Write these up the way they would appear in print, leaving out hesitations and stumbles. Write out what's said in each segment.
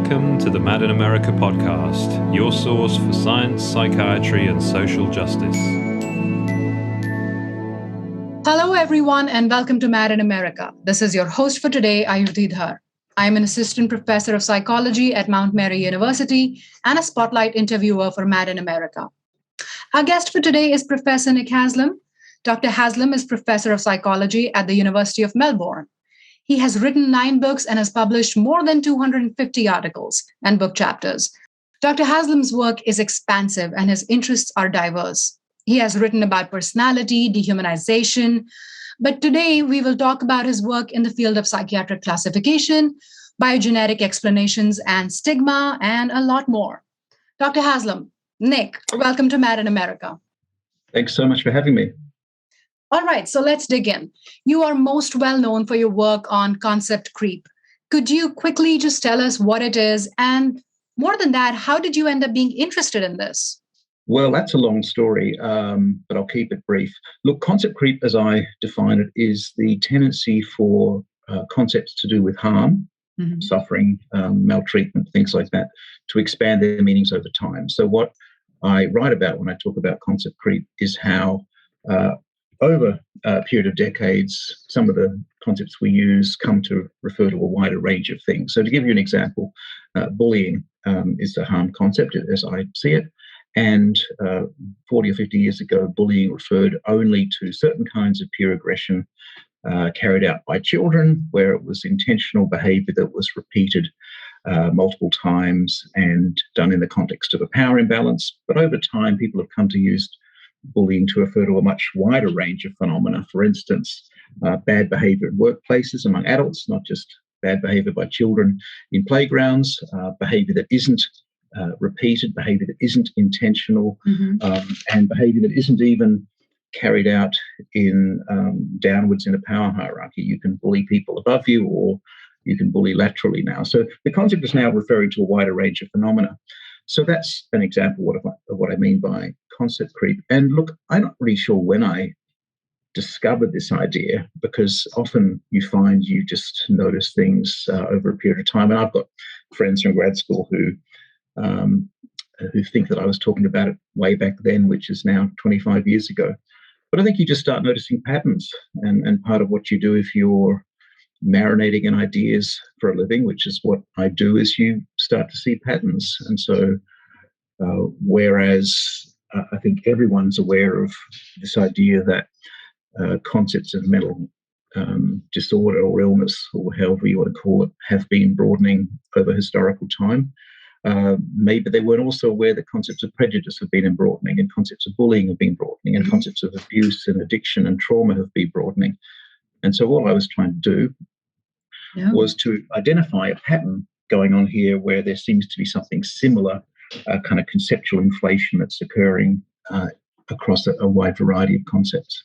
Welcome to the Mad in America podcast, your source for science, psychiatry, and social justice. Hello, everyone, and welcome to Mad in America. This is your host for today, Ayurti Dhar. I'm an assistant professor of psychology at Mount Mary University and a spotlight interviewer for Mad in America. Our guest for today is Professor Nick Haslam. Dr. Haslam is professor of psychology at the University of Melbourne. He has written 9 books and has published more than 250 articles and book chapters. Dr. Haslam's work is expansive and his interests are diverse. He has written about personality, dehumanization, but today we will talk about his work in the field of psychiatric classification, biogenetic explanations, and stigma, and a lot more. Dr. Haslam, Nick, welcome to Mad in America. Thanks so much for having me. All right, so let's dig in. You are most well known for your work on concept creep. Could you quickly just tell us what it is? And more than that, how did you end up being interested in this? Well, that's a long story, but I'll keep it brief. Look, concept creep, as I define it, is the tendency for concepts to do with harm, suffering, maltreatment, things like that, to expand their meanings over time. So what I write about when I talk about concept creep is how over a period of decades, some of the concepts we use come to refer to a wider range of things. So to give you an example, bullying is a harm concept as I see it. And 40 or 50 years ago, bullying referred only to certain kinds of peer aggression carried out by children, where it was intentional behaviour that was repeated multiple times and done in the context of a power imbalance. But over time, people have come to use bullying to refer to a much wider range of phenomena. For instance, bad behaviour in workplaces among adults, not just bad behaviour by children in playgrounds, behaviour that isn't repeated, behaviour that isn't intentional, and behaviour that isn't even carried out in downwards in a power hierarchy. You can bully people above you, or you can bully laterally now. So the concept is now referring to a wider range of phenomena. So that's an example of what I mean by concept creep. And look, I'm not really sure when I discovered this idea, because often you find you just notice things over a period of time. And I've got friends from grad school who think that I was talking about it way back then, which is now 25 years ago. But I think you just start noticing patterns. And part of what you do if you're marinating in ideas for a living, which is what I do, is you start to see patterns. And so whereas I think everyone's aware of this idea that concepts of mental disorder or illness, or however you want to call it, have been broadening over historical time, maybe they weren't also aware that concepts of prejudice have been broadening, and concepts of bullying have been broadening, and concepts of abuse and addiction and trauma have been broadening. And so what I was trying to do was to identify a pattern going on here where there seems to be something similar, kind of conceptual inflation that's occurring across a wide variety of concepts.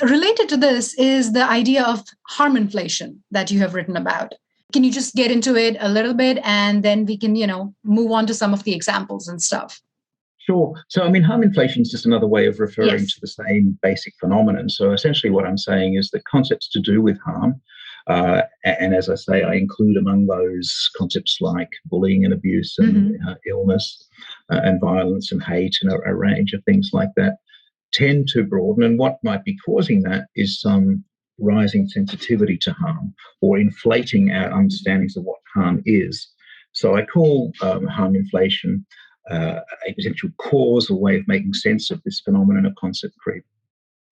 Related to this is the idea of harm inflation that you have written about. Can you just get into it a little bit, and then we can, move on to some of the examples and stuff? Sure. So, harm inflation is just another way of referring to the same basic phenomenon. So essentially what I'm saying is that concepts to do with harm, and as I say, I include among those concepts like bullying and abuse and illness and violence and hate and a range of things like that, tend to broaden. And what might be causing that is some rising sensitivity to harm, or inflating our understandings of what harm is. So I call harm inflation a potential cause or way of making sense of this phenomenon of concept creep.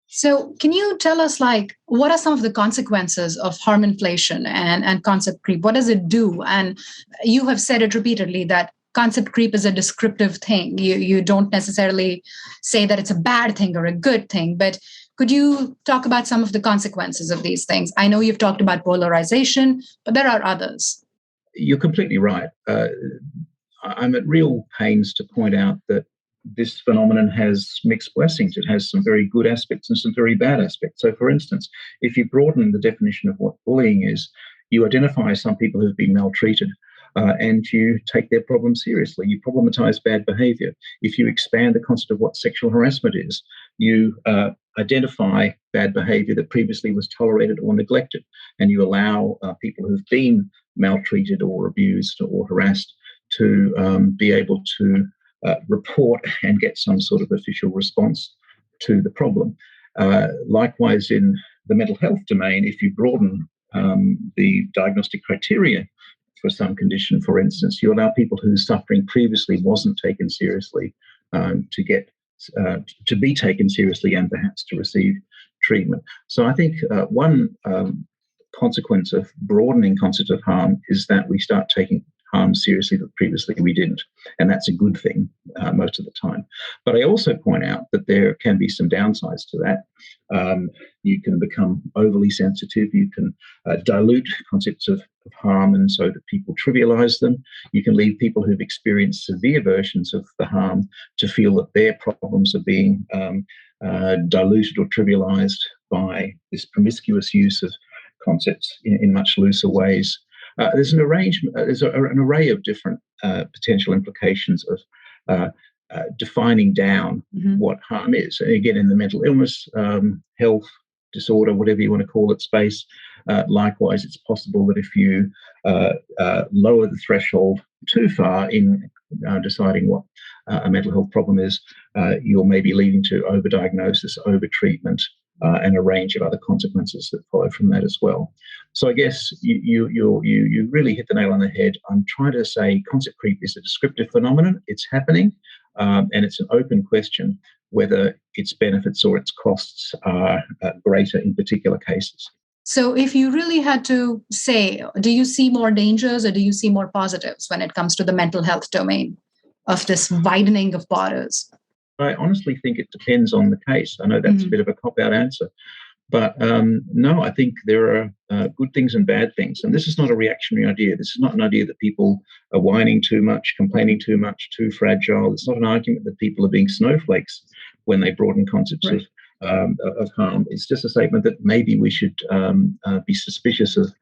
So can you tell us, what are some of the consequences of harm inflation and concept creep? What does it do? And you have said it repeatedly that concept creep is a descriptive thing. You don't necessarily say that it's a bad thing or a good thing, but could you talk about some of the consequences of these things? I know you've talked about polarization, but there are others. You're completely right. I'm at real pains to point out that this phenomenon has mixed blessings. It has some very good aspects and some very bad aspects. So, for instance, if you broaden the definition of what bullying is, you identify some people who've been maltreated and you take their problem seriously. You problematize bad behavior. If you expand the concept of what sexual harassment is, you identify bad behaviour that previously was tolerated or neglected, and you allow people who've been maltreated or abused or harassed to be able to report and get some sort of official response to the problem. Likewise, in the mental health domain, if you broaden the diagnostic criteria for some condition, for instance, you allow people whose suffering previously wasn't taken seriously to be taken seriously and perhaps to receive treatment. So I think one consequence of broadening concept of harm is that we start taking harm seriously that previously we didn't. And that's a good thing most of the time. But I also point out that there can be some downsides to that. You can become overly sensitive. You can dilute concepts of harm, and so that people trivialize them. You can leave people who've experienced severe versions of the harm to feel that their problems are being diluted or trivialized by this promiscuous use of concepts in much looser ways. There's an array of different potential implications of defining down what harm is. And again, in the mental illness, health, disorder, whatever you want to call it, space, likewise, it's possible that if you lower the threshold too far in deciding what a mental health problem is, you're maybe leading to overdiagnosis, overtreatment, and a range of other consequences that follow from that as well. So I guess you really hit the nail on the head. I'm trying to say concept creep is a descriptive phenomenon. It's happening, and it's an open question whether its benefits or its costs are greater in particular cases. So if you really had to say, do you see more dangers or do you see more positives when it comes to the mental health domain of this widening of borders? I honestly think it depends on the case. I know that's a bit of a cop-out answer, but no, I think there are good things and bad things. And this is not a reactionary idea. This is not an idea that people are whining too much, complaining too much, too fragile. It's not an argument that people are being snowflakes when they broaden concepts of harm. It's just a statement that maybe we should be suspicious of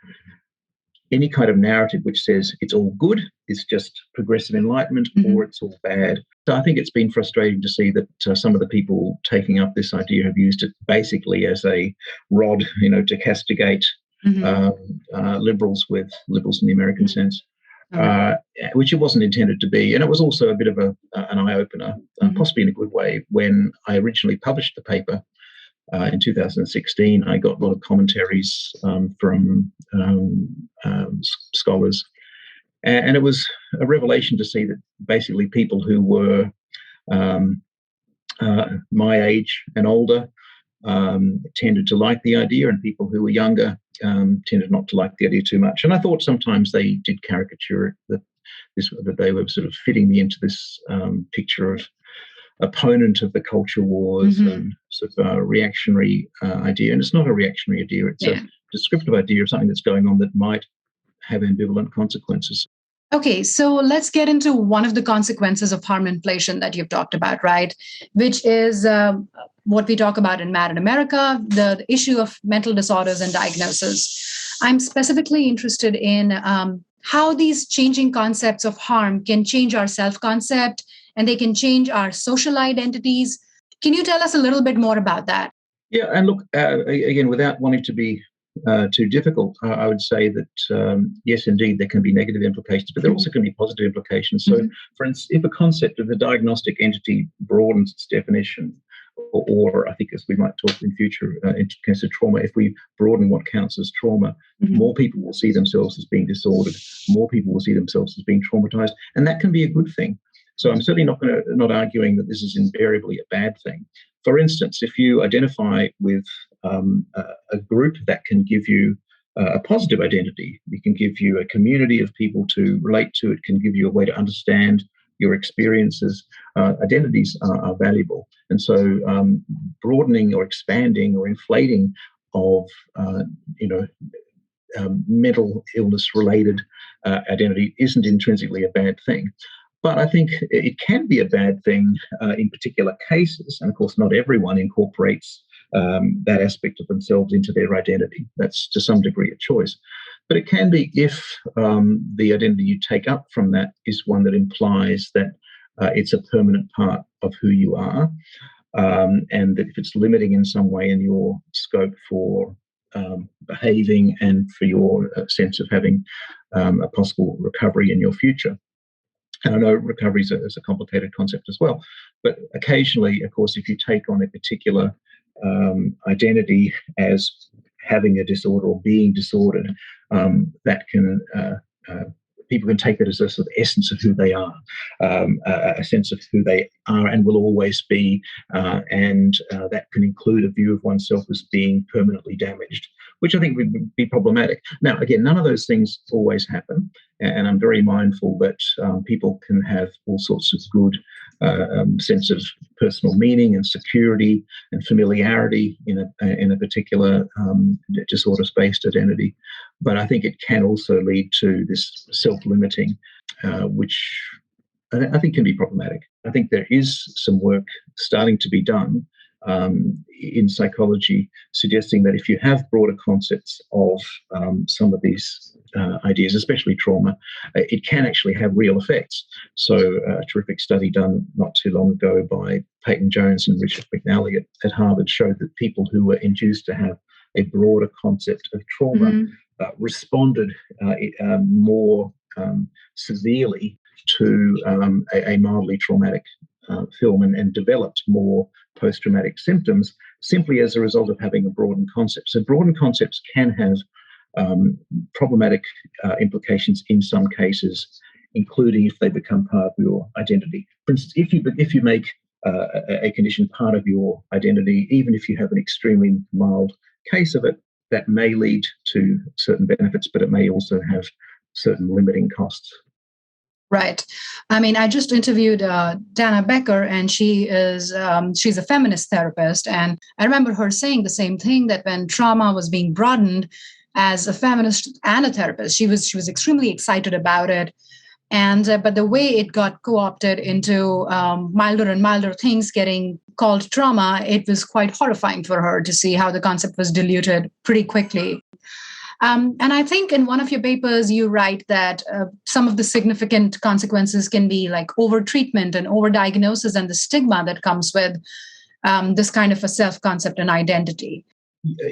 any kind of narrative which says it's all good, it's just progressive enlightenment, or it's all bad. So I think it's been frustrating to see that some of the people taking up this idea have used it basically as a rod, to castigate liberals in the American sense, which it wasn't intended to be. And it was also a bit of an eye-opener, possibly in a good way. When I originally published the paper in 2016, I got a lot of commentaries from scholars. And it was a revelation to see that basically people who were my age and older tended to like the idea, and people who were younger tended not to like the idea too much. And I thought sometimes they did caricature it, that they were sort of fitting me into this picture of opponent of the culture wars and sort of reactionary idea. And it's not a reactionary idea. It's a descriptive idea of something that's going on that might have ambivalent consequences. Okay, so let's get into one of the consequences of harm inflation that you've talked about, right? Which is what we talk about in Mad in America, the issue of mental disorders and diagnosis. I'm specifically interested in how these changing concepts of harm can change our self-concept, and they can change our social identities. Can you tell us a little bit more about that? Yeah, and look, again, without wanting to be too difficult, I would say that, yes, indeed, there can be negative implications, but there also can be positive implications. So, for instance, if a concept of a diagnostic entity broadens its definition, or I think as we might talk in future in case of trauma, if we broaden what counts as trauma, more people will see themselves as being disordered, more people will see themselves as being traumatized, and that can be a good thing. So I'm certainly not arguing that this is invariably a bad thing. For instance, if you identify with a group that can give you a positive identity, it can give you a community of people to relate to, it can give you a way to understand your experiences, identities are valuable. And so broadening or expanding or inflating of, mental illness-related identity isn't intrinsically a bad thing. But I think it can be a bad thing in particular cases. And of course, not everyone incorporates that aspect of themselves into their identity. That's to some degree a choice. But it can be if the identity you take up from that is one that implies that it's a permanent part of who you are. and that if it's limiting in some way in your scope for behaving and for your sense of having a possible recovery in your future. And I know recovery is a complicated concept as well, but occasionally, of course, if you take on a particular identity as having a disorder or being disordered, that can people can take that as a sort of essence of who they are, a sense of who they are and will always be, and that can include a view of oneself as being permanently damaged, which I think would be problematic. Now, again, none of those things always happen, and I'm very mindful that people can have all sorts of good sense of personal meaning and security and familiarity in a particular disorders-based identity. But I think it can also lead to this self-limiting, which I think can be problematic. I think there is some work starting to be done in psychology suggesting that if you have broader concepts of some of these ideas, especially trauma, it can actually have real effects. So a terrific study done not too long ago by Peyton Jones and Richard McNally at Harvard showed that people who were induced to have a broader concept of trauma responded more severely to a mildly traumatic film and developed more post-traumatic symptoms simply as a result of having a broadened concept. So broadened concepts can have problematic implications in some cases, including if they become part of your identity. For instance, if you make a condition part of your identity, even if you have an extremely mild case of it, that may lead to certain benefits, but it may also have certain limiting costs. Right. I mean, I just interviewed Dana Becker, and she's a feminist therapist. And I remember her saying the same thing, that when trauma was being broadened as a feminist and a therapist, she was extremely excited about it. And but the way it got co-opted into milder and milder things getting called trauma, it was quite horrifying for her to see how the concept was diluted pretty quickly. And I think in one of your papers, you write that some of the significant consequences can be like over-treatment and over-diagnosis and the stigma that comes with this kind of a self-concept and identity.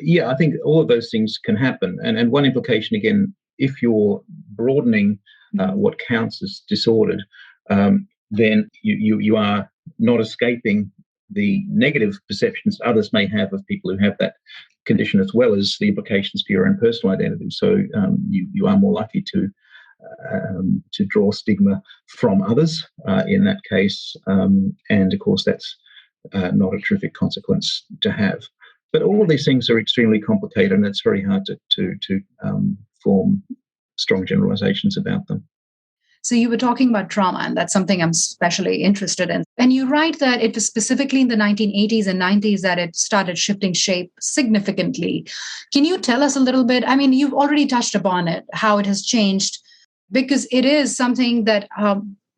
Yeah, I think all of those things can happen. And one implication, again, if you're broadening what counts as disordered, then you are not escaping the negative perceptions others may have of people who have that condition, as well as the implications for your own personal identity. So you are more likely to draw stigma from others in that case, and of course that's not a terrific consequence to have. But all of these things are extremely complicated, and it's very hard to form strong generalizations about them. So you were talking about trauma, and that's something I'm especially interested in. And you write that it was specifically in the 1980s and 90s that it started shifting shape significantly. Can you tell us a little bit? I mean, you've already touched upon it, how it has changed, because it is something that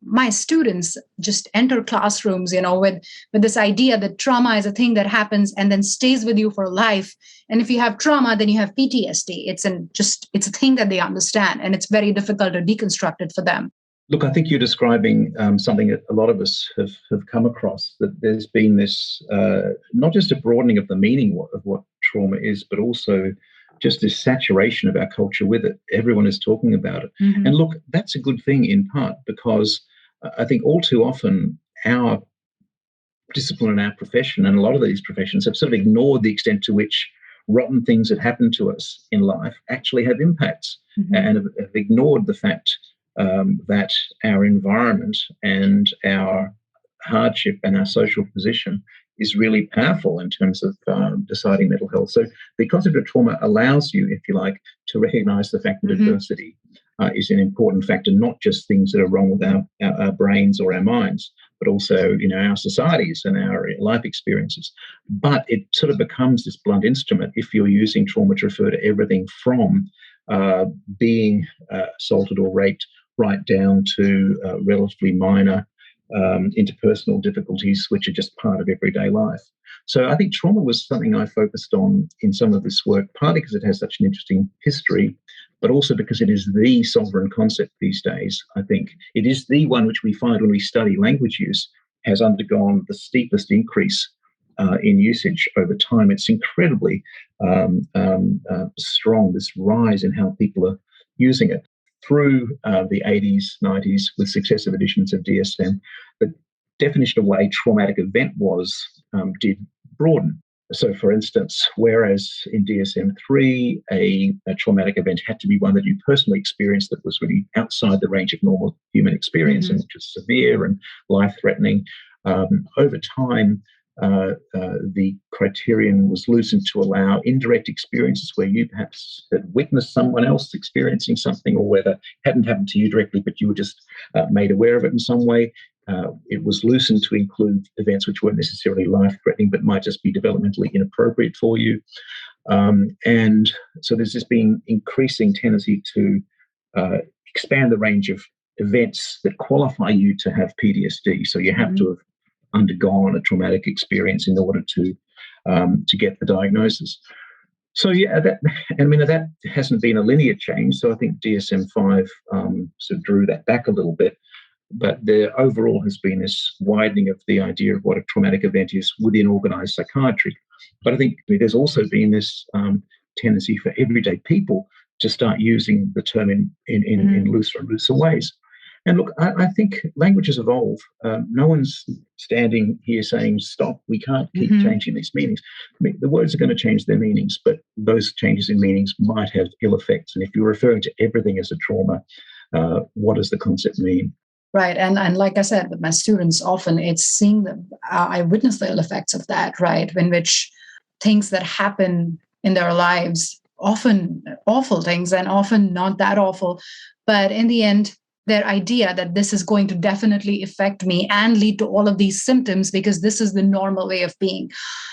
my students just enter classrooms, with this idea that trauma is a thing that happens and then stays with you for life. And if you have trauma, then you have PTSD. It's a thing that they understand, and it's very difficult to deconstruct it for them. Look, I think you're describing something that a lot of us have come across, that there's been this, not just a broadening of the meaning of what trauma is, but also just this saturation of our culture with it. Everyone is talking about it. Mm-hmm. And look, that's a good thing in part, because I think all too often our discipline and our profession, and a lot of these professions, have sort of ignored the extent to which rotten things that happen to us in life actually have impacts, and have ignored the fact that our environment and our hardship and our social position is really powerful in terms of deciding mental health. So the concept of trauma allows you, if you like, to recognize the fact that adversity is an important factor, not just things that are wrong with our brains or our minds, but also our societies and our life experiences. But it sort of becomes this blunt instrument if you're using trauma to refer to everything from being assaulted or raped right down to relatively minor interpersonal difficulties, which are just part of everyday life. So I think trauma was something I focused on in some of this work, partly because it has such an interesting history, but also because it is the sovereign concept these days. I think it is the one which we find when we study language use has undergone the steepest increase in usage over time. It's incredibly strong, this rise in how people are using it. Through the 80s, 90s, with successive editions of DSM, the definition of what a traumatic event was did broaden. So, for instance, whereas in DSM-3, a traumatic event had to be one that you personally experienced that was really outside the range of normal human experience and which was severe and life-threatening, over time, the criterion was loosened to allow indirect experiences where you perhaps had witnessed someone else experiencing something, or whether it hadn't happened to you directly, but you were just made aware of it in some way. It was loosened to include events which weren't necessarily life-threatening, but might just be developmentally inappropriate for you. And so there's this been increasing tendency to expand the range of events that qualify you to have PTSD. So you have to have undergone a traumatic experience in order to get the diagnosis. So that hasn't been a linear change. So I think DSM-5 sort of drew that back a little bit. But there overall has been this widening of the idea of what a traumatic event is within organised psychiatry. But I think there's also been this tendency for everyday people to start using the term in looser and looser ways. And look, I think languages evolve. No one's standing here saying, stop, we can't keep changing these meanings. I mean, the words are going to change their meanings, but those changes in meanings might have ill effects. And if you're referring to everything as a trauma, what does the concept mean? Right. And like I said, with my students, often it's seeing them. I witness the ill effects of that, right? In which things that happen in their lives, often awful things and often not that awful. But in the end, their idea that this is going to definitely affect me and lead to all of these symptoms because this is the normal way of being.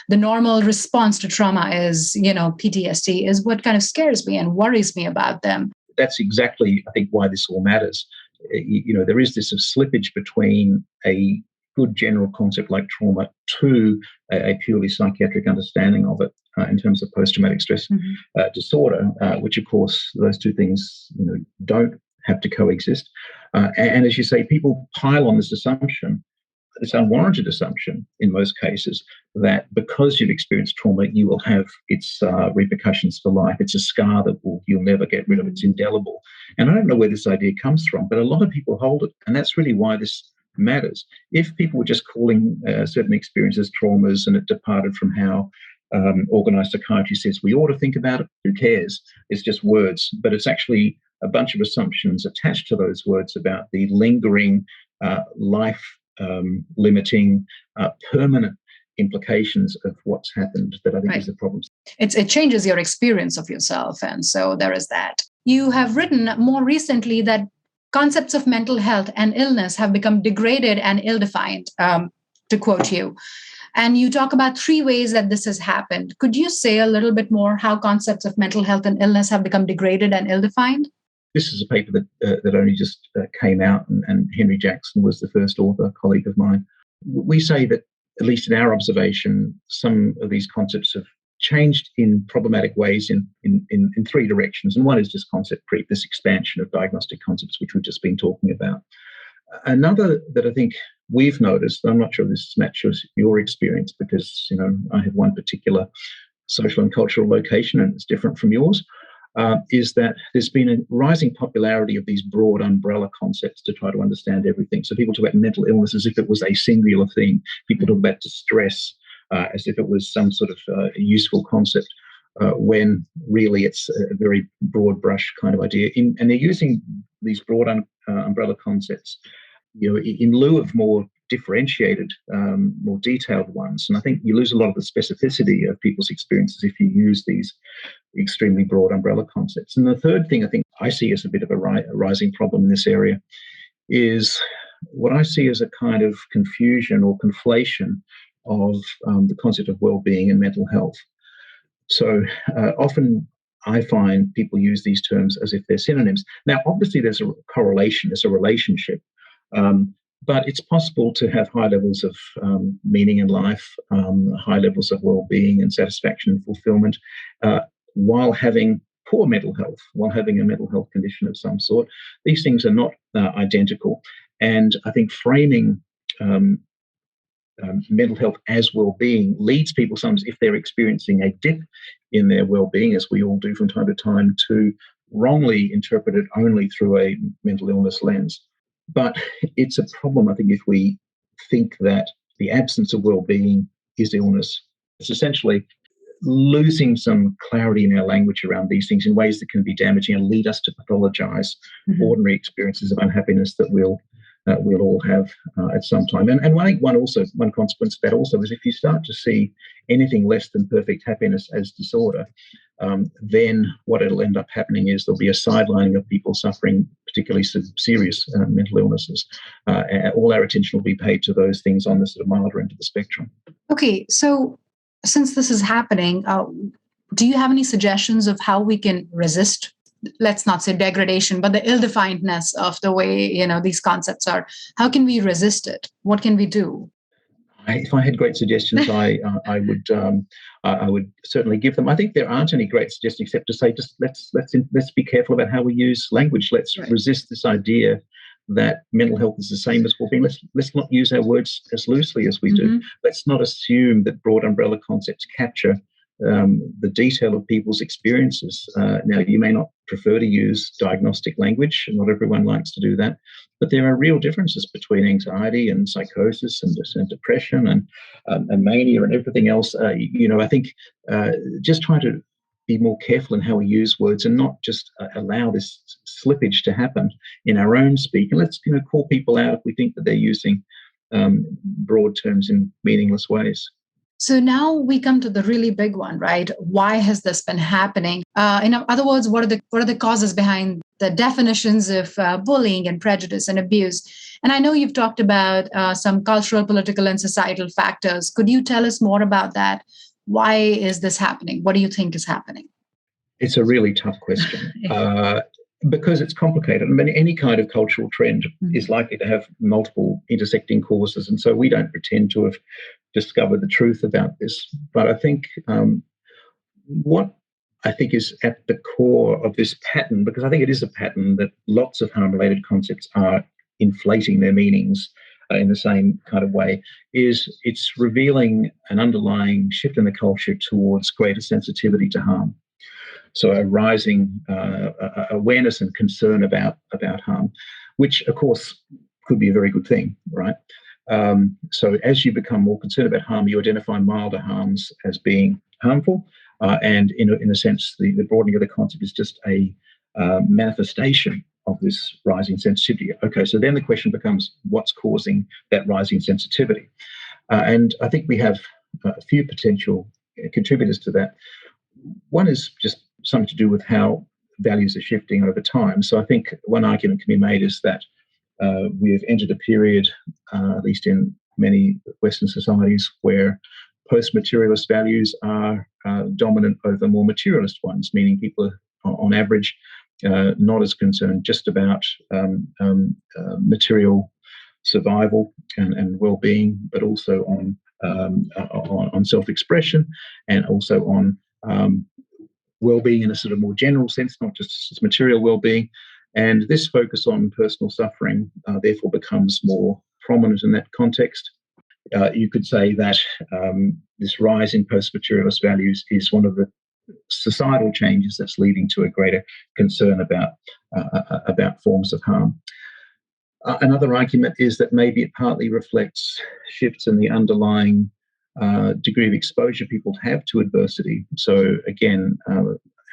The normal response to trauma is, PTSD is what kind of scares me and worries me about them. That's exactly, I think, why this all matters. There is this slippage between a good general concept like trauma to a purely psychiatric understanding of it in terms of post-traumatic stress disorder, which, of course, those two things don't have to coexist. And as you say, people pile on this assumption, this unwarranted assumption in most cases, that because you've experienced trauma, you will have its repercussions for life. It's a scar that you'll never get rid of. It's indelible. And I don't know where this idea comes from, but a lot of people hold it. And that's really why this matters. If people were just calling certain experiences traumas and it departed from how organised psychiatry says we ought to think about it, who cares? It's just words. But it's actually a bunch of assumptions attached to those words about the lingering, life-limiting, permanent implications of what's happened that I think is the problem. It changes your experience of yourself. And so there is that. You have written more recently that concepts of mental health and illness have become degraded and ill-defined, to quote you. And you talk about 3 ways that this has happened. Could you say a little bit more how concepts of mental health and illness have become degraded and ill-defined? This is a paper that only just came out, and Henry Jackson was the first author, a colleague of mine. We say that, at least in our observation, some of these concepts have changed in problematic ways in 3 directions. And one is just concept creep, this expansion of diagnostic concepts, which we've just been talking about. Another that I think we've noticed, I'm not sure this matches your experience because, I have one particular social and cultural location and it's different from yours, is that there's been a rising popularity of these broad umbrella concepts to try to understand everything. So people talk about mental illness as if it was a singular thing. People talk about distress as if it was some sort of useful concept, when really it's a very broad brush kind of idea. And they're using these broad umbrella concepts, in lieu of more differentiated, more detailed ones. And I think you lose a lot of the specificity of people's experiences if you use these extremely broad umbrella concepts. And the third thing I think I see as a bit of a rising problem in this area is what I see as a kind of confusion or conflation of the concept of well-being and mental health. So often I find people use these terms as if they're synonyms. Now, obviously, there's a correlation, there's a relationship. But it's possible to have high levels of meaning in life, high levels of well-being and satisfaction and fulfillment, while having poor mental health, while having a mental health condition of some sort. These things are not identical. And I think framing mental health as well-being leads people sometimes, if they're experiencing a dip in their well-being, as we all do from time to time, to wrongly interpret it only through a mental illness lens. But it's a problem, I think, if we think that the absence of well-being is illness. It's essentially losing some clarity in our language around these things in ways that can be damaging and lead us to pathologize ordinary experiences of unhappiness that we'll all have at some time. And I think one consequence of that also is if you start to see anything less than perfect happiness as disorder, then what it'll end up happening is there'll be a sidelining of people suffering particularly serious mental illnesses. All our attention will be paid to those things on the sort of milder end of the spectrum. Okay, so since this is happening, do you have any suggestions of how we can resist, let's not say degradation, but the ill-definedness of the way, these concepts are? How can we resist it? What can we do? If I had great suggestions, I would certainly give them. I think there aren't any great suggestions except to say, just let's be careful about how we use language. Let's resist this idea that mental health is the same as well-being. Let's not use our words as loosely as we do. Let's not assume that broad umbrella concepts capture the detail of people's experiences. Now, you may not prefer to use diagnostic language, and not everyone likes to do that, but there are real differences between anxiety and psychosis and depression and mania and everything else. I think just trying to be more careful in how we use words and not just allow this slippage to happen in our own speak. And let's call people out if we think that they're using broad terms in meaningless ways. So now we come to the really big one, right? Why has this been happening? In other words, what are the causes behind the definitions of bullying and prejudice and abuse? And I know you've talked about some cultural, political, and societal factors. Could you tell us more about that? Why is this happening? What do you think is happening? It's a really tough question because it's complicated. I mean, any kind of cultural trend is likely to have multiple intersecting causes, and so we don't pretend to have discovered the truth about this. But I think what I think is at the core of this pattern, because I think it is a pattern that lots of harm-related concepts are inflating their meanings in the same kind of way, is it's revealing an underlying shift in the culture towards greater sensitivity to harm. So a rising awareness and concern about harm, which of course could be a very good thing, right? So as you become more concerned about harm, you identify milder harms as being harmful, and in a sense, the broadening of the concept is just a manifestation of this rising sensitivity. Okay, so then the question becomes, what's causing that rising sensitivity? And I think we have a few potential contributors to that. One is just something to do with how values are shifting over time. So I think one argument can be made is that we have entered a period, at least in many Western societies, where post-materialist values are dominant over more materialist ones, meaning people are, on average, not as concerned just about material survival and well-being, but also on self-expression and also on well-being in a sort of more general sense, not just material well-being. And this focus on personal suffering therefore becomes more prominent in that context. You could say that this rise in post-materialist values is one of the societal changes that's leading to a greater concern about forms of harm. Another argument is that maybe it partly reflects shifts in the underlying degree of exposure people have to adversity. So again,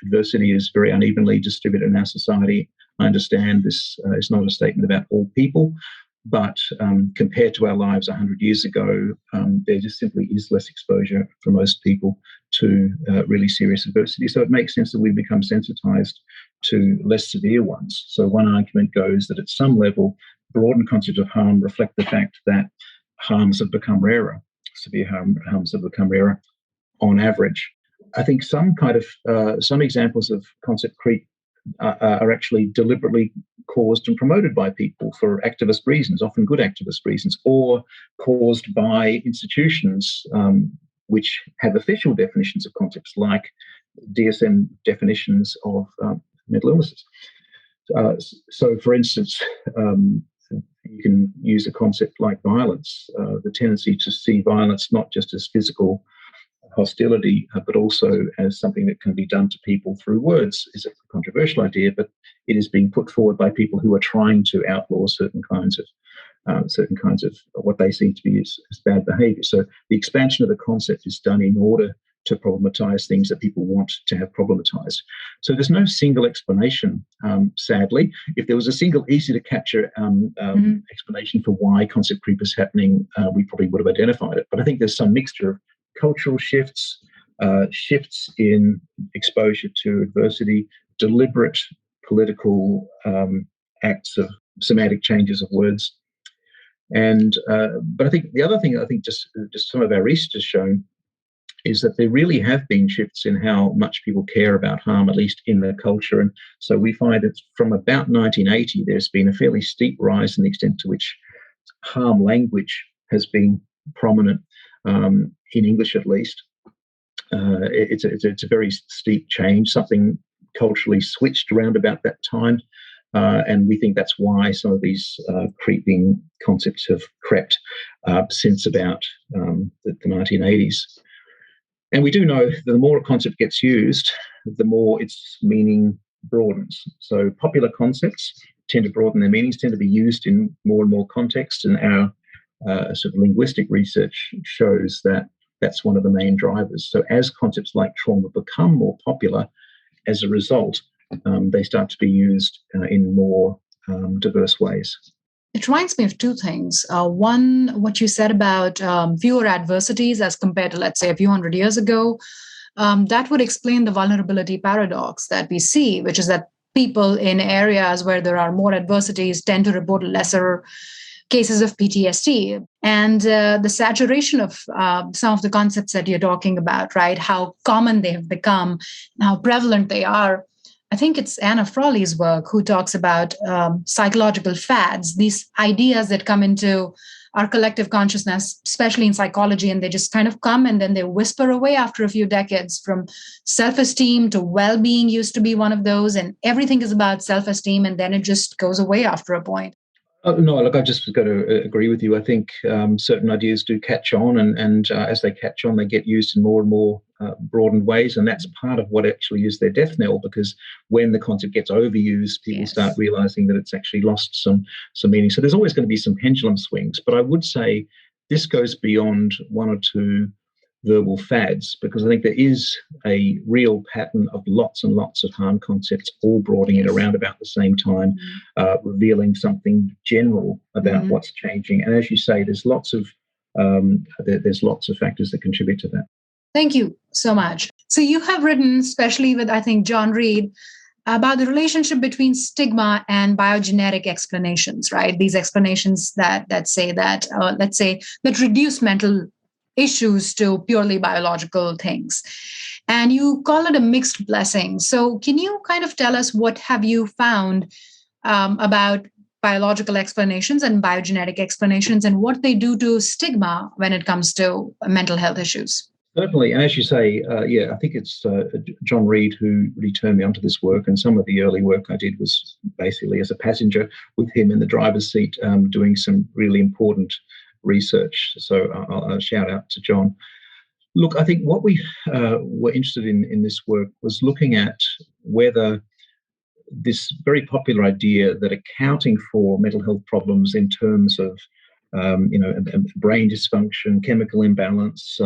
adversity is very unevenly distributed in our society. I understand this is not a statement about all people, but compared to our lives 100 years ago, there just simply is less exposure for most people to really serious adversity. So it makes sense that we become sensitized to less severe ones. So one argument goes that at some level, broadened concepts of harm reflect the fact that harms have become rarer. Severe harms have become rarer on average. I think some examples of concept creep are actually deliberately caused and promoted by people for activist reasons, often good activist reasons, or caused by institutions which have official definitions of concepts like DSM definitions of mental illnesses. So, for instance, you can use a concept like violence, the tendency to see violence not just as physical hostility, but also as something that can be done to people through words, is a controversial idea, but it is being put forward by people who are trying to outlaw certain kinds of what they seem to be as bad behaviour. So the expansion of the concept is done in order to problematize things that people want to have problematized. So there's no single explanation, sadly. If there was a single easy to capture explanation for why concept creep is happening, we probably would have identified it. But I think there's some mixture of cultural shifts, shifts in exposure to adversity, deliberate political acts of semantic changes of words. And but I think the other thing, just some of our research has shown, is that there really have been shifts in how much people care about harm, at least in the culture. And so we find that from about 1980, there's been a fairly steep rise in the extent to which harm language has been prominent, in English at least. It's a very steep change, something culturally switched around about that time. And we think that's why some of these creeping concepts have crept since about the 1980s. And we do know that the more a concept gets used, the more its meaning broadens. So popular concepts tend to broaden their meanings, tend to be used in more and more contexts. And our sort of linguistic research shows that that's one of the main drivers. So as concepts like trauma become more popular, as a result, they start to be used in more diverse ways. It reminds me of two things. One, what you said about fewer adversities as compared to, let's say, a few hundred years ago. That would explain the vulnerability paradox that we see, which is that people in areas where there are more adversities tend to report lesser cases of PTSD. And the saturation of some of the concepts that you're talking about, right? How common they have become, how prevalent they are. I think it's Anna Frawley's work who talks about psychological fads, these ideas that come into our collective consciousness, especially in psychology, and they just kind of come and then they whisper away after a few decades. From self-esteem to well-being used to be one of those, and everything is about self-esteem, and then it just goes away after a point. No, look, I've just got to agree with you. I think certain ideas do catch on, and as they catch on, they get used in more and more broadened ways, and that's part of what actually is their death knell, because when the concept gets overused, people start realizing that it's actually lost some meaning. So there's always going to be some pendulum swings, but I would say this goes beyond one or two verbal fads, because I think there is a real pattern of lots and lots of harm concepts all broadening it around about the same time, revealing something general about what's changing. And as you say, there's lots of factors that contribute to that. Thank you so much. So you have written, especially with, I think, John Reed, about the relationship between stigma and biogenetic explanations, right? These explanations that say that, let's say, that reduce mental issues to purely biological things. And you call it a mixed blessing. So can you kind of tell us what have you found about biological explanations and biogenetic explanations and what they do to stigma when it comes to mental health issues? Certainly. And as you say, I think it's John Reed who really turned me onto this work. And some of the early work I did was basically as a passenger with him in the driver's seat, doing some really important research. So I'll shout out to John. Look, I think what we were interested in this work was looking at whether this very popular idea that accounting for mental health problems in terms of brain dysfunction, chemical imbalance,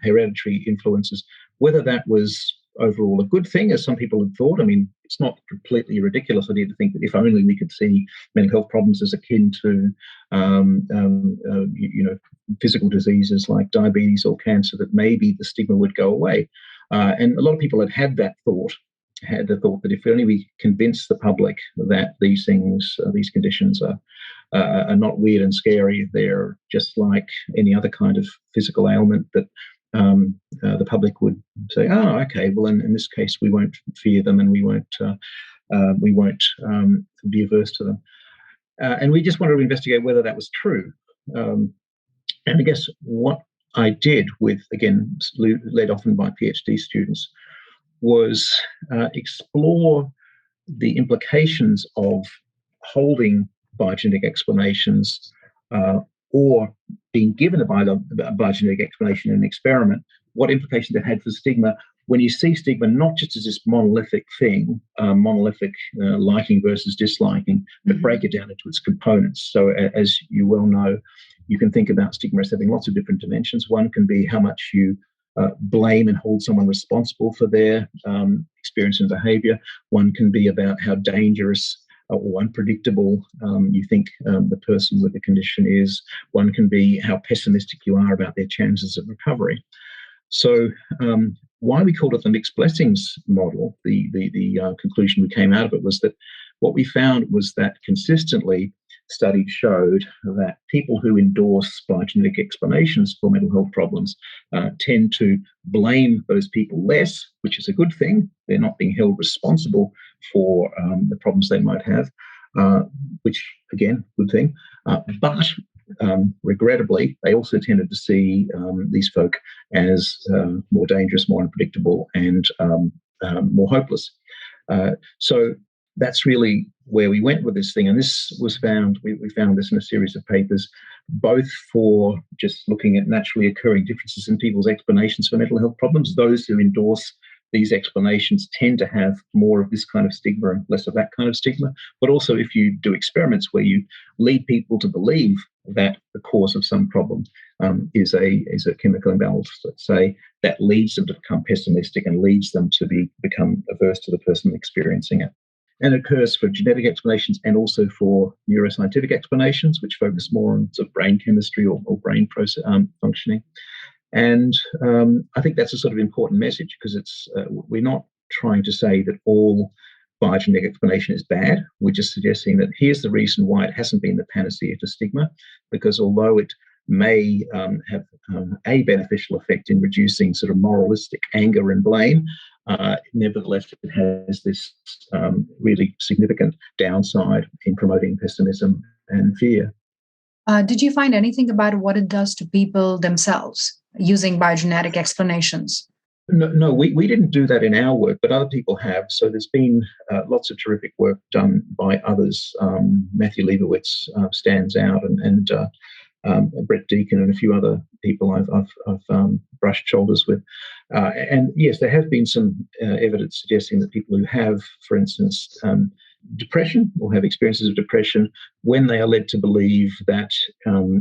hereditary influences, whether that was overall a good thing, as some people had thought. I mean, it's not a completely ridiculous idea to think that if only we could see mental health problems as akin to, physical diseases like diabetes or cancer, that maybe the stigma would go away. And a lot of people had the thought that if only we convince the public that these things, these conditions are not weird and scary, they're just like any other kind of physical ailment, that the public would say, "Oh, okay, well, in this case, we won't fear them, and we won't be averse to them." And we just wanted to investigate whether that was true. And I guess what I did with, again, led often by PhD students, was explore the implications of holding biogenetic explanations or being given a biogenetic explanation in an experiment, what implications it had for stigma. When you see stigma not just as this monolithic thing, liking versus disliking, but break it down into its components. So as you well know, you can think about stigma as having lots of different dimensions. One can be how much you blame and hold someone responsible for their experience and behavior. One can be about how dangerous or unpredictable you think the person with the condition is. One can be how pessimistic you are about their chances of recovery. So why we called it the mixed blessings model, the conclusion we came out of it was that what we found was that consistently studies showed that people who endorse biogenetic explanations for mental health problems tend to blame those people less, which is a good thing. They're not being held responsible for the problems they might have, which, again, good thing. But regrettably, they also tended to see these folk as more dangerous, more unpredictable, and more hopeless. So that's really where we went with this thing. And this was found, we found this in a series of papers, both for just looking at naturally occurring differences in people's explanations for mental health problems. Those who endorse these explanations tend to have more of this kind of stigma and less of that kind of stigma. But also if you do experiments where you lead people to believe that the cause of some problem is a chemical imbalance, let's say, that leads them to become pessimistic and leads them to become averse to the person experiencing it. And it occurs for genetic explanations and also for neuroscientific explanations, which focus more on sort of brain chemistry or brain process functioning. And I think that's a sort of important message because it's we're not trying to say that all biogenetic explanation is bad. We're just suggesting that here's the reason why it hasn't been the panacea to stigma, because although it may have a beneficial effect in reducing sort of moralistic anger and blame, nevertheless, it has this really significant downside in promoting pessimism and fear. Did you find anything about what it does to people themselves using biogenetic explanations? No, we didn't do that in our work, but other people have. So there's been lots of terrific work done by others. Matthew Leibowitz stands out, and Brett Deacon and a few other people I've brushed shoulders with. And yes, there have been some evidence suggesting that people who have, for instance, depression or have experiences of depression, when they are led to believe that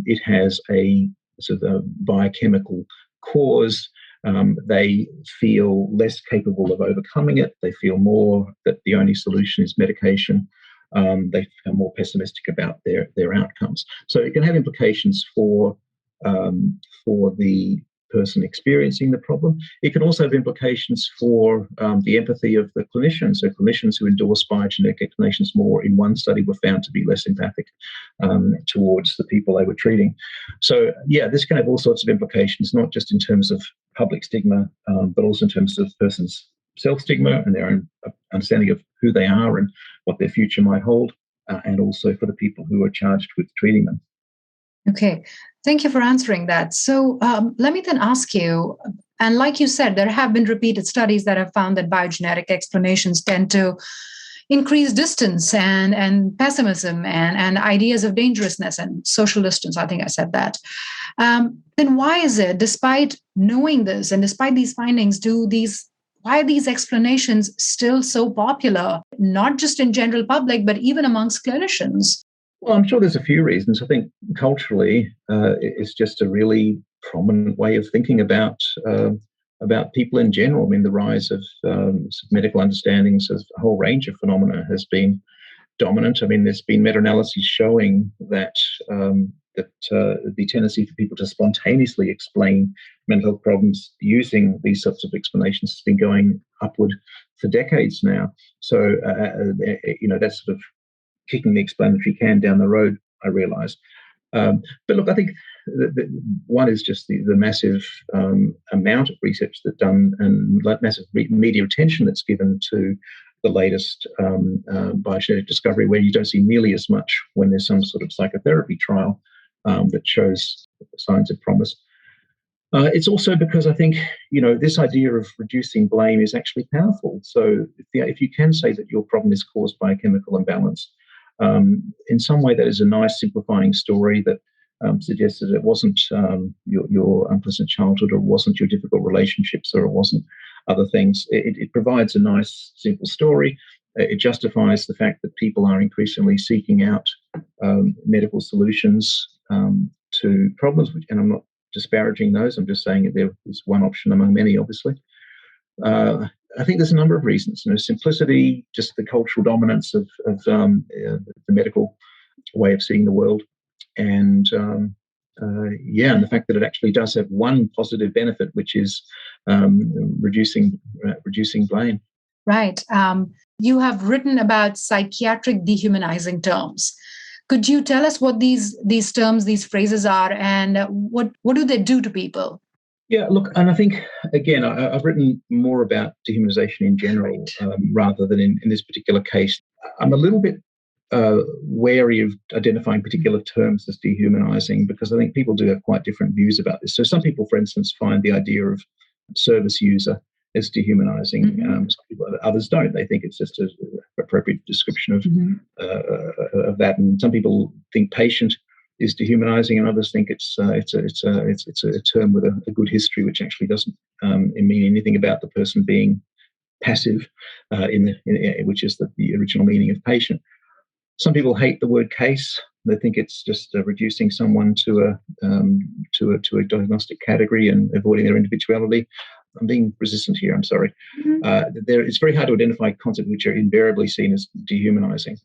it has a sort of a biochemical cause, they feel less capable of overcoming it. They feel more that the only solution is medication. They are more pessimistic about their outcomes. So it can have implications for the person experiencing the problem. It can also have implications for the empathy of the clinician. So clinicians who endorse biogenetic explanations more in one study were found to be less empathic towards the people they were treating. So yeah, this can have all sorts of implications, not just in terms of public stigma, but also in terms of person's self-stigma and their own understanding of who they are and what their future might hold, and also for the people who are charged with treating them. Okay, thank you for answering that. So let me then ask you, and like you said, there have been repeated studies that have found that biogenetic explanations tend to increase distance and pessimism and ideas of dangerousness and social distance. I think I said that. Then why is it, despite knowing this and despite these findings, why are these explanations still so popular, not just in general public, but even amongst clinicians? Well, I'm sure there's a few reasons. I think culturally, it's just a really prominent way of thinking about people in general. I mean, the rise of medical understandings of a whole range of phenomena has been dominant. I mean, there's been meta-analyses showing that the tendency for people to spontaneously explain mental health problems using these sorts of explanations has been going upward for decades now. So, that's sort of kicking the explanatory can down the road, I realise. But look, I think one is just the massive amount of research that's done and massive media attention that's given to the latest biogenetic discovery, where you don't see nearly as much when there's some sort of psychotherapy trial that shows signs of promise. It's also because I think, this idea of reducing blame is actually powerful. So if you can say that your problem is caused by a chemical imbalance, In some way, that is a nice simplifying story that suggests that it wasn't your unpleasant childhood, or it wasn't your difficult relationships, or it wasn't other things. It provides a nice, simple story. It justifies the fact that people are increasingly seeking out medical solutions to problems, and I'm not disparaging those. I'm just saying that there is one option among many, obviously. I think there's a number of reasons. Simplicity, just the cultural dominance of the medical way of seeing the world, and and the fact that it actually does have one positive benefit, which is reducing blame. Right. You have written about psychiatric dehumanizing terms. Could you tell us what these terms, these phrases are, and what do they do to people? Yeah, look, and I think, again, I've written more about dehumanization in general, rather than in this particular case. I'm a little bit wary of identifying particular terms as dehumanizing, because I think people do have quite different views about this. So some people, for instance, find the idea of service user as dehumanizing. Some people, others don't. They think it's just an appropriate description of that. And some people think patient is dehumanizing, and others think it's a term with a good history, which actually doesn't mean anything about the person being passive, which is the original meaning of patient. Some people hate the word case. They think it's just reducing someone to a diagnostic category and avoiding their individuality. I'm being resistant here, I'm sorry. It's very hard to identify concepts which are invariably seen as dehumanizing.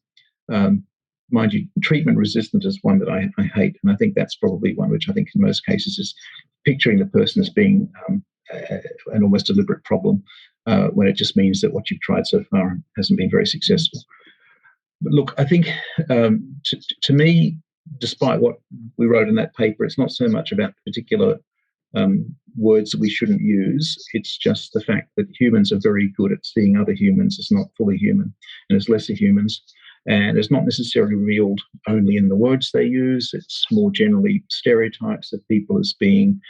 Mind you, treatment resistant is one that I hate, and I think that's probably one which I think in most cases is picturing the person as being an almost deliberate problem, when it just means that what you've tried so far hasn't been very successful. But look, I think to me, despite what we wrote in that paper, it's not so much about particular words that we shouldn't use. It's just the fact that humans are very good at seeing other humans as not fully human and as lesser humans. And it's not necessarily revealed only in the words they use. It's more generally stereotypes of people as being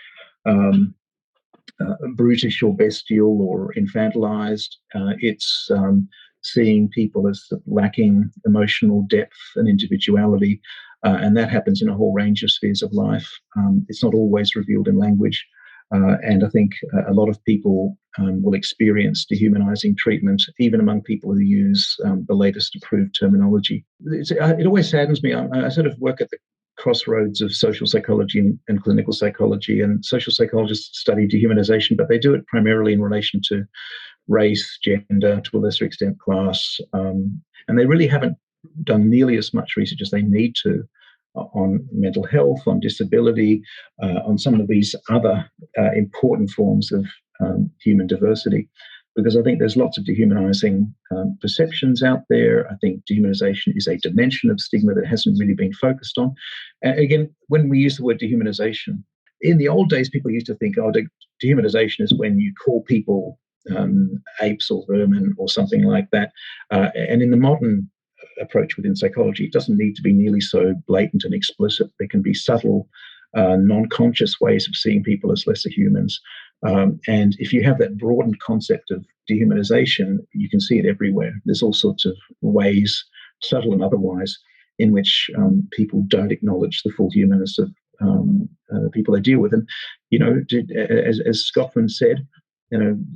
brutish or bestial or infantilized. It's seeing people as lacking emotional depth and individuality. And that happens in a whole range of spheres of life. It's not always revealed in language. And I think a lot of people will experience dehumanizing treatment, even among people who use the latest approved terminology. It always saddens me. I sort of work at the crossroads of social psychology and clinical psychology, and social psychologists study dehumanization, but they do it primarily in relation to race, gender, to a lesser extent class, and they really haven't done nearly as much research as they need to on mental health, on disability, on some of these other important forms of human diversity, because I think there's lots of dehumanizing perceptions out there. I think dehumanization is a dimension of stigma that hasn't really been focused on. And again, when we use the word dehumanization, in the old days, people used to think, dehumanization is when you call people apes or vermin or something like that. And in the modern approach within psychology, it doesn't need to be nearly so blatant and explicit. There can be subtle, non-conscious ways of seeing people as lesser humans. And if you have that broadened concept of dehumanization, you can see it everywhere. There's all sorts of ways, subtle and otherwise, in which people don't acknowledge the full humanness of the people they deal with. And, as Scoffman said,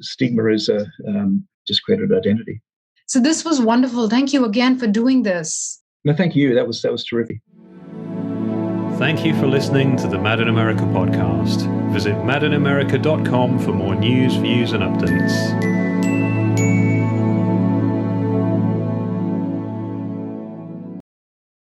stigma is a discredited identity. So this was wonderful. Thank you again for doing this. No, thank you. That was terrific. Thank you for listening to the Mad in America podcast. Visit madinamerica.com for more news, views, and updates.